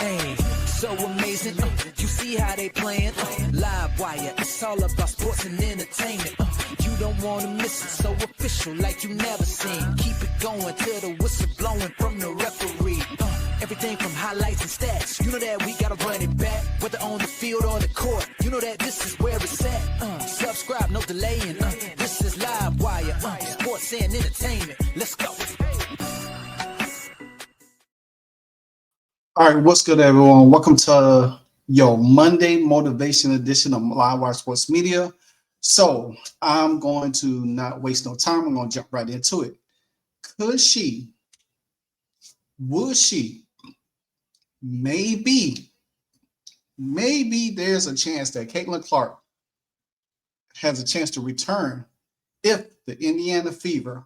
Hey, so amazing. You see how they playing? Live wire, it's all about sports and entertainment. You don't want to miss it, so official like you never seen. Keep it going till the whistle blowing from the referee. Everything from highlights and stats. You know that we gotta run it back, whether on the field or the court. You know that this is where it's at. Subscribe, no delaying. This is Live Wire, sports and entertainment. Let's go. All right, what's good, everyone? Welcome to your Monday motivation edition of Live Wire Sports Media. So I'm going to not waste no time. I'm going to jump right into it. Would she, maybe there's a chance that Caitlin Clark has a chance to return if the Indiana Fever,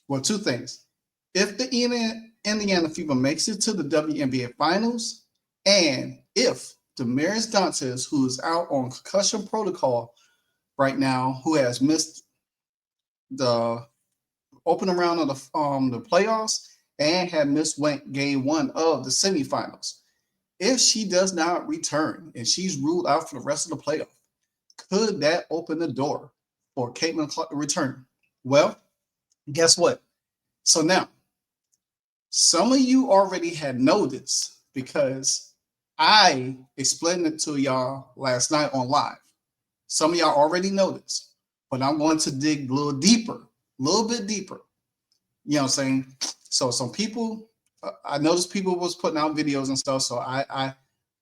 well, two things. If the Indiana Fever makes it to the WNBA Finals, and if Damaris Dantes, who is out on concussion protocol right now, who has missed the opening round of the playoffs and had missed game one of the semifinals, if she does not return and she's ruled out for the rest of the playoff, could that open the door for Caitlin Clark to return? Well, guess what? So now, some of you already had noticed because I explained it to y'all last night on live. Some of y'all already noticed, but I'm going to dig a little bit deeper. You know what I'm saying? So some people, I noticed people was putting out videos and stuff. So I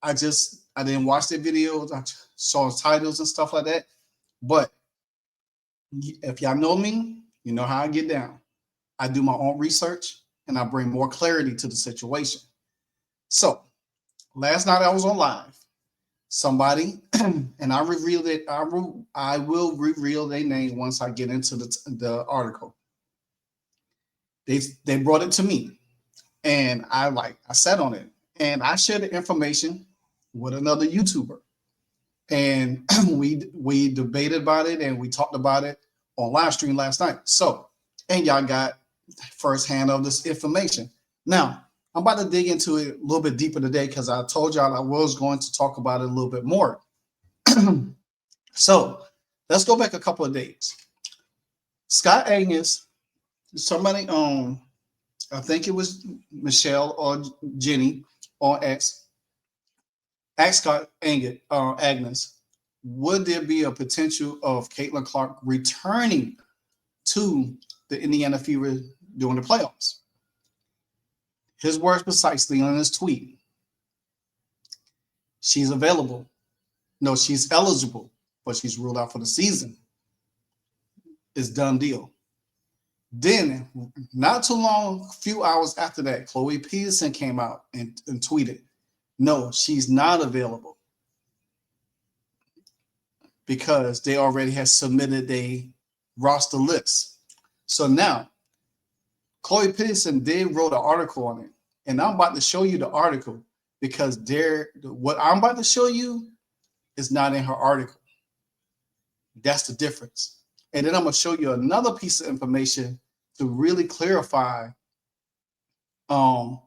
didn't watch their videos. I saw titles and stuff like that. But if y'all know me, you know how I get down. I do my own research and I bring more clarity to the situation. So last night I was on live. Somebody, and I revealed it. I will reveal their name once I get into the article. They brought it to me, and I sat on it, and I shared the information with another YouTuber, and we debated about it and we talked about it on live stream last night. So, and y'all got firsthand of this information. Now, I'm about to dig into it a little bit deeper today because I told y'all I was going to talk about it a little bit more. So let's go back a couple of days. Scott Agnes, somebody I think it was Michelle or Jenny or X, asked Scott Agnes, would there be a potential of Caitlin Clark returning to the Indiana Fever during the playoffs? His words precisely on his tweet. She's available. No, she's eligible, but she's ruled out for the season. It's done deal. Then, not too long, a few hours after that, Chloe Peterson came out and tweeted, no, she's not available because they already had submitted a roster list. So now, Chloe Peterson did wrote an article on it, and I'm about to show you the article because what I'm about to show you is not in her article. That's the difference. And then I'm going to show you another piece of information to really clarify what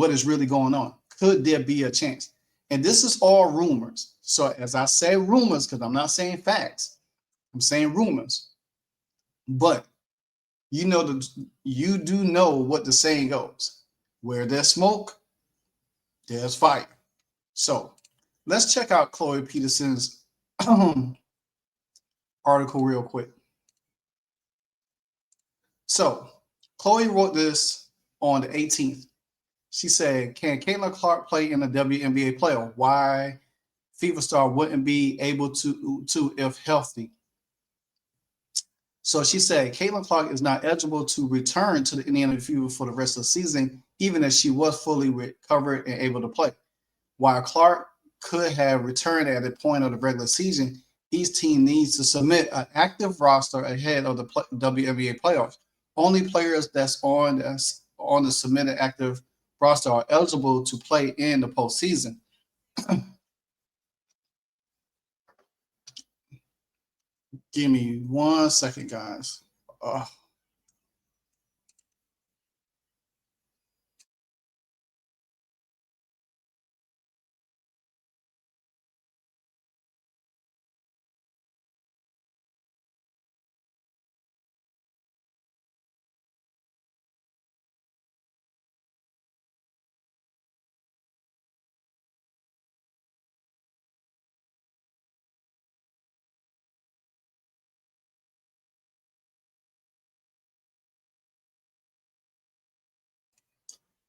is really going on. Could there be a chance? And this is all rumors. So as I say rumors, because I'm not saying facts, I'm saying rumors. But you do know what the saying goes. Where there's smoke, there's fire. So let's check out Chloe Peterson's article real quick. So Chloe wrote this on the 18th. She said, can Caitlin Clark play in the WNBA playoff? Why Fever star wouldn't be able to if healthy? So she said, Caitlin Clark is not eligible to return to the Indiana Fever for the rest of the season, even if she was fully recovered and able to play. While Clark could have returned at the point of the regular season, each team needs to submit an active roster ahead of the WNBA playoffs. Only players that's on the submitted active roster are eligible to play in the postseason. Give me 1 second, guys.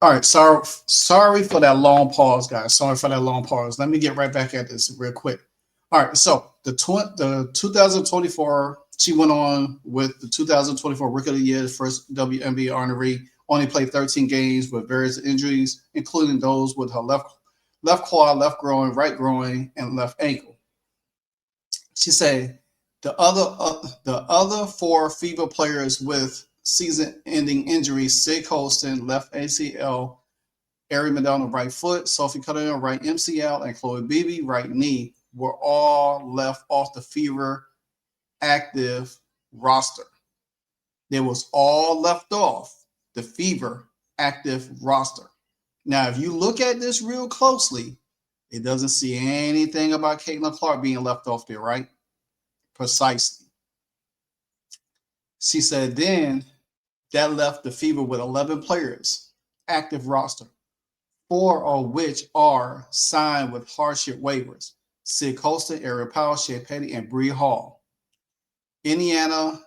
All right, sorry for that long pause, guys. Sorry for that long pause. Let me get right back at this real quick. All right, so the 2024, she went on with the 2024 Rookie of the Year, the first WNBA honoree. Only played 13 games with various injuries, including those with her left quad, left groin, right groin, and left ankle. She said the other four Fever players with season-ending injuries: Sig Holston, left ACL, Ari Madonna, right foot, Sophie Cunningham, right MCL, and Chloe Beebe, right knee, were all left off the Fever active roster. They was all left off the Fever active roster. Now, if you look at this real closely, it doesn't see anything about Caitlin Clark being left off there, right? Precisely. She said then that left the Fever with 11 players, active roster, 4 of which are signed with hardship waivers: Sig Holston, Ariel Powell, Shea Petty, and Bree Hall. Indiana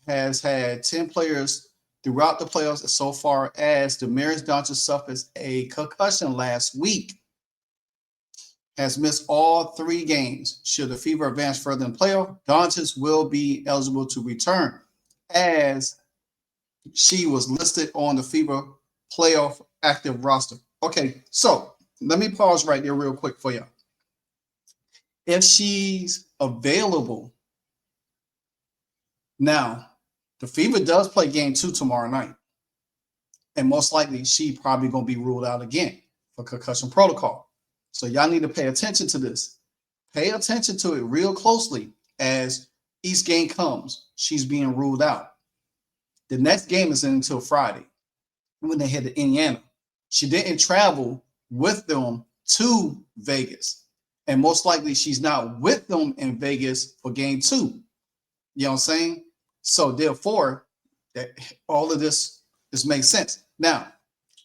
has had 10 players throughout the playoffs so far, as Damaris Doncic suffered a concussion last week, has missed all 3 games. Should the Fever advance further in playoff, Doncic will be eligible to return, as she was listed on the Fever playoff active roster. Okay, so let me pause right there real quick for you. If she's available now, the Fever does play game 2 tomorrow night, and most likely she probably going to be ruled out again for concussion protocol. So y'all need to pay attention to this. Pay attention to it real closely as each game comes. She's being ruled out. The next game is until Friday when they head to Indiana. She didn't travel with them to Vegas, and most likely she's not with them in Vegas for game 2. You know what I'm saying? So therefore, that all of this makes sense. Now,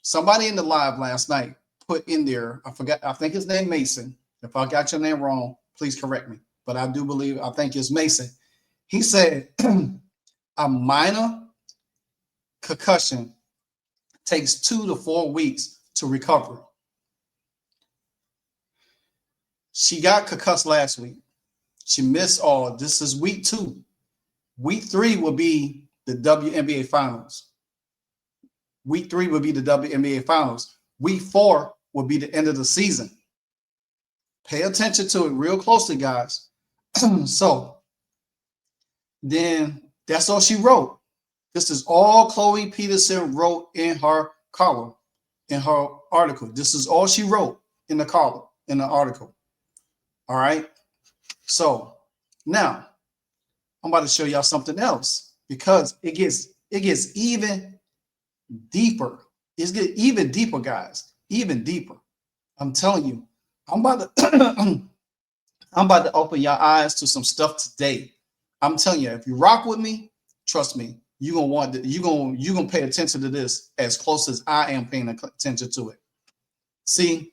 somebody in the live last night put in there, I think his name Mason. If I got your name wrong, please correct me. But I think it's Mason. He said a minor concussion takes 2 to 4 weeks to recover. She got concussed last week. She missed all. This is week 2. Week 3 will be the WNBA finals. Week 3 will be the WNBA finals. Week 4 will be the end of the season. Pay attention to it real closely, guys. So then that's all she wrote. This is all Chloe Peterson wrote in her column, in her article. This is all she wrote in the column, in the article. All right. So now I'm about to show y'all something else, because it gets even deeper. It's getting even deeper, guys. Even deeper. I'm telling you, I'm about to open your eyes to some stuff today. I'm telling you, if you rock with me, trust me, you're gonna pay attention to this as close as I am paying attention to it. See,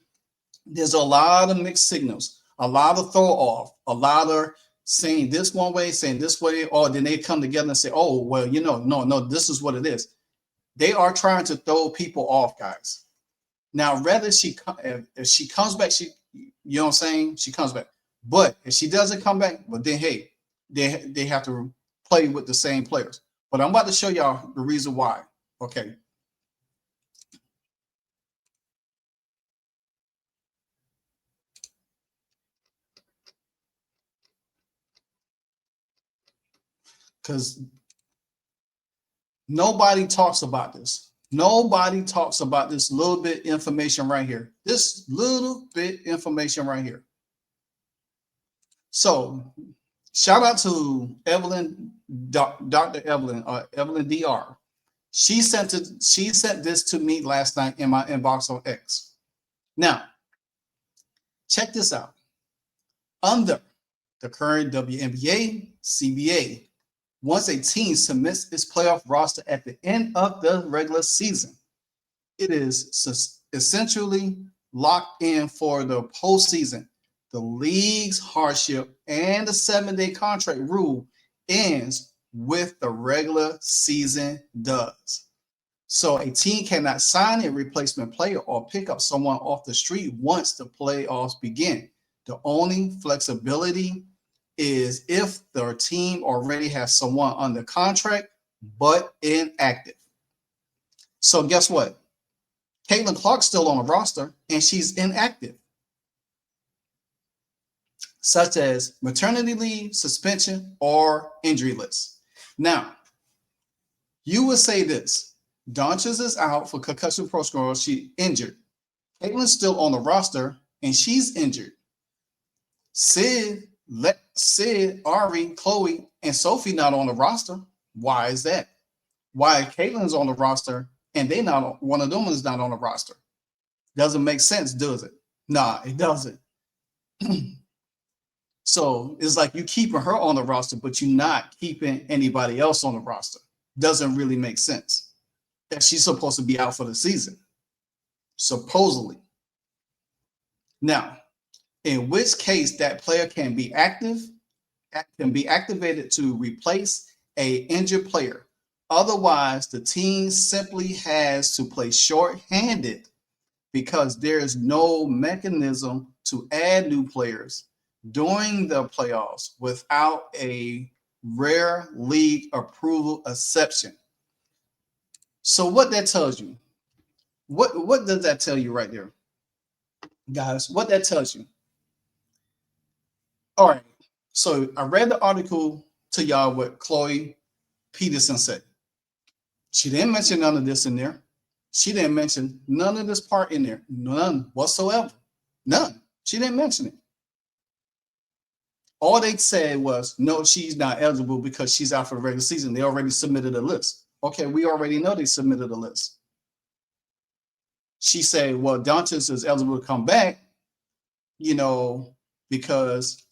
there's a lot of mixed signals, a lot of throw off, a lot of saying this one way, saying this way, or then they come together and say, oh, well, no, this is what it is. They are trying to throw people off, guys. Now, whether if she comes back, you know what I'm saying? She comes back. But if she doesn't come back, well, then, hey, they have to play with the same players. But I'm about to show y'all the reason why. Okay. Because nobody talks about this. Nobody talks about this little bit information right here. This little bit information right here. So shout out to Evelyn, Dr. Evelyn, Evelyn Dr. She sent this to me last night in my inbox on X. Now, check this out. Under the current WNBA, CBA, once a team submits its playoff roster at the end of the regular season, it is essentially locked in for the postseason. The league's hardship and the 7-day contract rule ends with the regular season does. So a team cannot sign a replacement player or pick up someone off the street once the playoffs begin. The only flexibility is if their team already has someone under contract but inactive. So guess what? Caitlin Clark's still on the roster and she's inactive, such as maternity leave, suspension, or injury list. Now, you would say this: Doncic is out for concussion protocol. She injured. Caitlin's still on the roster and she's injured. Sid, Ari, Chloe, and Sophie not on the roster. Why is that? Why Caitlin's on the roster and they not, one of them is not on the roster? Doesn't make sense, does it? Nah, it doesn't. So it's like you keeping her on the roster, but you're not keeping anybody else on the roster. Doesn't really make sense. That she's supposed to be out for the season, supposedly. Now, in which case that player can be activated to replace a injured player. Otherwise, the team simply has to play short-handed because there is no mechanism to add new players during the playoffs without a rare league approval exception. So what that tells you, what does that tell you right there, guys? What that tells you? All right. So I read the article to y'all what Chloe Peterson said. She didn't mention none of this in there. She didn't mention none of this part in there. None whatsoever. None. She didn't mention it. All they said was, no, she's not eligible because she's out for the regular season. They already submitted a list. Okay, we already know they submitted a list. She said, well, Doncic is eligible to come back, because, because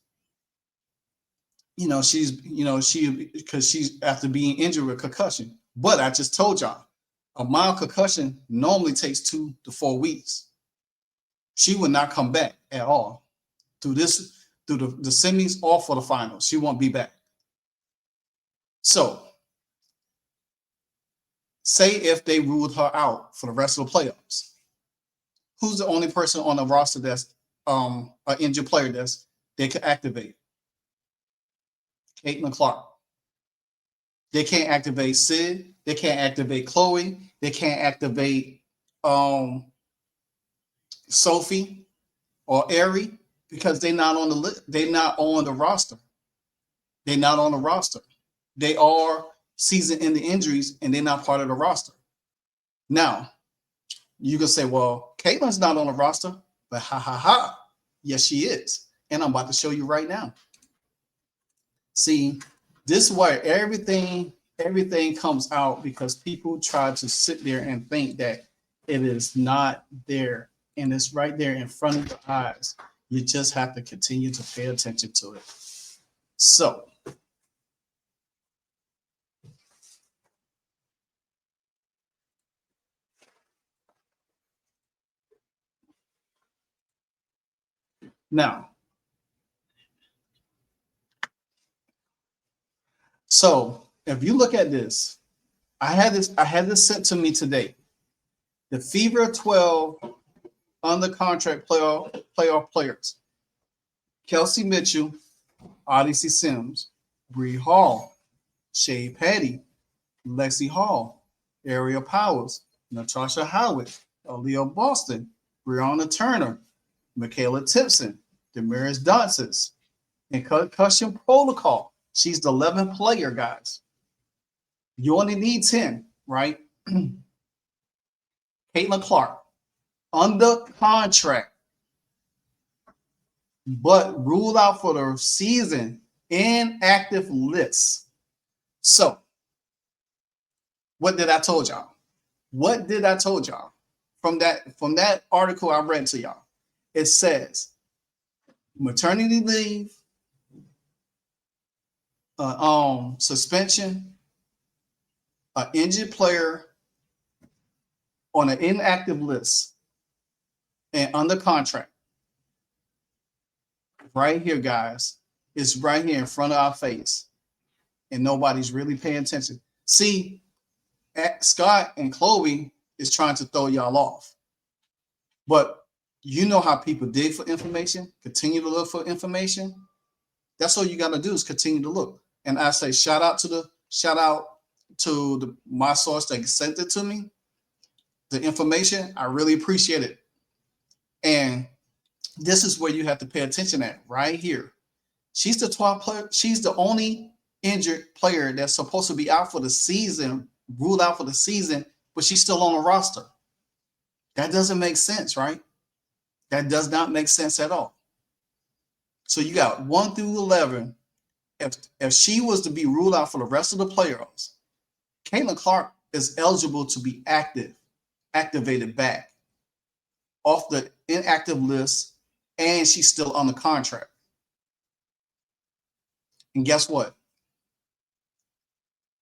she's after being injured with concussion. But I just told y'all, a mild concussion normally takes 2 to 4 weeks. She would not come back at all through the semis or for the finals. She won't be back. So, say if they ruled her out for the rest of the playoffs, who's the only person on the roster that's an injured player they could activate? Caitlin Clark. They can't activate Sid. They can't activate Chloe. They can't activate Sophie or Ari because they're not on the list. They're not on the roster. They're not on the roster. They are season-ending injuries, and they're not part of the roster. Now, you can say, well, Caitlin's not on the roster, but yes, she is. And I'm about to show you right now. See, this is where everything comes out because people try to sit there and think that it is not there, and it's right there in front of your eyes. You just have to continue to pay attention to it. So, now, if you look at this, I had this sent to me today. The Fever 12 under contract playoff players: Kelsey Mitchell, Odyssey Sims, Bree Hall, Shea Patty, Lexi Hall, Ariel Powers, Natasha Howard, Aaliyah Boston, Breonna Turner, Michaela Tipson, Damaris Doncic, and concussion protocol. She's the 11th player, guys. You only need 10, right? Caitlin Clark, under contract, but ruled out for the season, inactive list. So, what did I told y'all? What did I told y'all? From that article I read to y'all, it says maternity leave, suspension, an injured player on an inactive list and under contract. Right here, guys. It's right here in front of our face. And nobody's really paying attention. See, Scott and Chloe is trying to throw y'all off. But you know how people dig for information, continue to look for information. That's all you got to do is continue to look. And I say shout out to my source that sent it to me. The information, I really appreciate it. And this is where you have to pay attention at right here. She's the 12th player. She's the only injured player that's supposed to be out for the season, ruled out for the season, but she's still on the roster. That doesn't make sense, right? That does not make sense at all. So you got 1 through 11. If she was to be ruled out for the rest of the playoffs, Caitlin Clark is eligible to be activated back off the inactive list, and she's still on the contract. And guess what?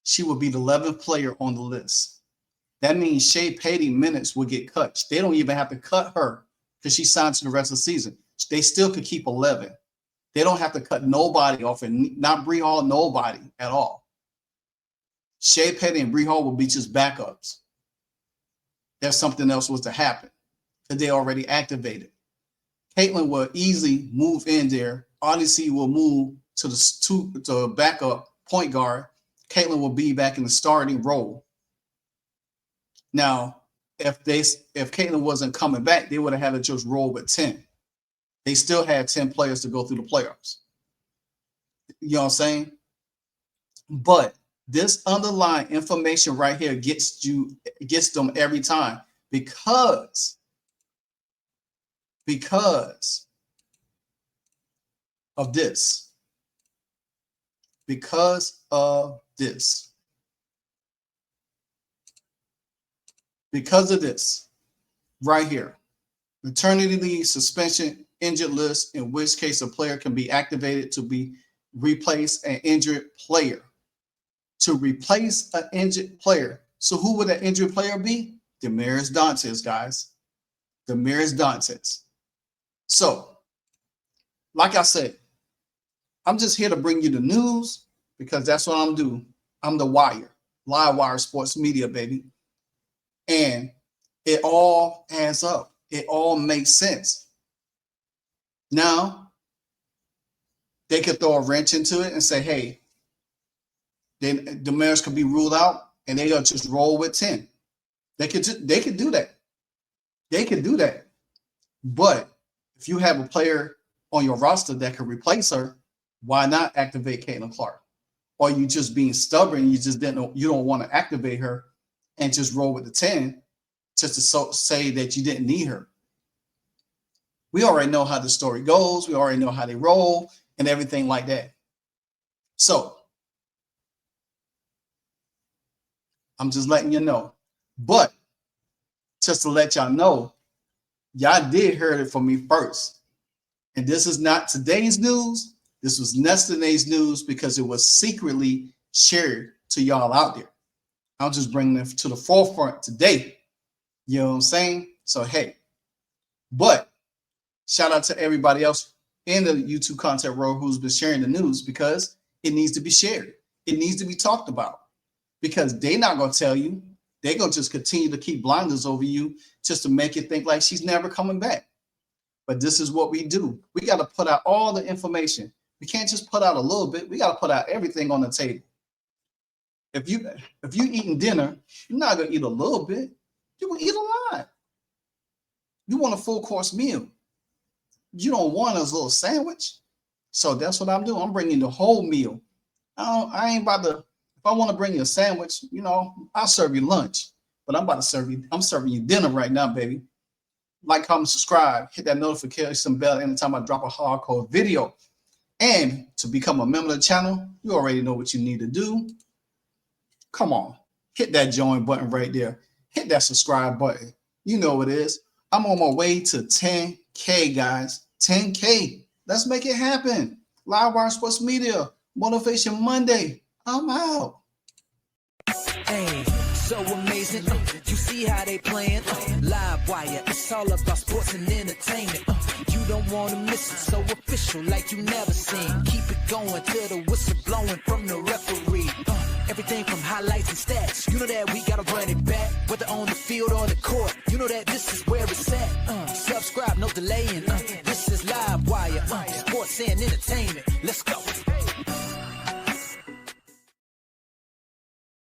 She will be the 11th player on the list. That means Shea Patty minutes will get cut. They don't even have to cut her because she signed to the rest of the season. They still could keep 11. They don't have to cut nobody off, and not Bree Hall, nobody at all. Shea Patty and Bree Hall will be just backups. If something else was to happen, because they already activated. Caitlin will easily move in there. Odyssey will move to the backup point guard. Caitlin will be back in the starting role. Now, if Caitlin wasn't coming back, they would have had to just roll with 10. They still had 10 players to go through the playoffs. You know what I'm saying? But this underlying information right here gets them every time because of this. Because of this. Because of this right here. Maternity leave, suspension, injured list, in which case a player can be activated to be replace an injured player. To replace an injured player. So who would an injured player be? Damaris Dantes, guys. Damaris Dantes. So, like I said, I'm just here to bring you the news because that's what I'm doing. I'm the wire. Live wire sports media, baby. And it all adds up. It all makes sense. Now, they could throw a wrench into it and say, hey, then Damaris could be ruled out and they'll just roll with 10. They could do that. They could do that. But if you have a player on your roster that could replace her, why not activate Caitlin Clark? Or you just being stubborn, you don't want to activate her and just roll with the 10 just to say that you didn't need her. We already know how the story goes. We already know how they roll and everything like that. So I'm just letting you know. But just to let y'all know, y'all did hear it from me first. And this is not today's news. This was yesterday's news because it was secretly shared to y'all out there. I'm just bringing it to the forefront today. You know what I'm saying? So, hey, but shout out to everybody else in the YouTube content world who's been sharing the news because it needs to be shared. It needs to be talked about because they're not going to tell you. They're going to just continue to keep blinders over you just to make you think like she's never coming back. But this is what we do. We got to put out all the information. We can't just put out a little bit. We got to put out everything on the table. If you eating dinner, you're not going to eat a little bit. You're going to eat a lot. You want a full course meal. You don't want a little sandwich. So that's what I'm doing. I'm bringing the whole meal. I ain't about to, if I want to bring you a sandwich, I'll serve you lunch. But I'm serving you dinner right now, baby. Like, comment, subscribe, hit that notification bell anytime I drop a hardcore video. And to become a member of the channel, you already know what you need to do. Come on, hit that join button right there. Hit that subscribe button. You know what it is. I'm on my way to 10K, guys. 10K. Let's make it happen. Live Wire Sports Media, Motivation Monday. I'm out. Hey, so amazing. You see how they playing. Live Wire, it's all about sports and entertainment. You don't want to miss it, so official like you never seen. Keep it going till the whistle blowing from the referee. Everything from highlights and stats. You know that we gotta run it back. Whether on the field or the court. You know that this is where it's at. Subscribe, no delay.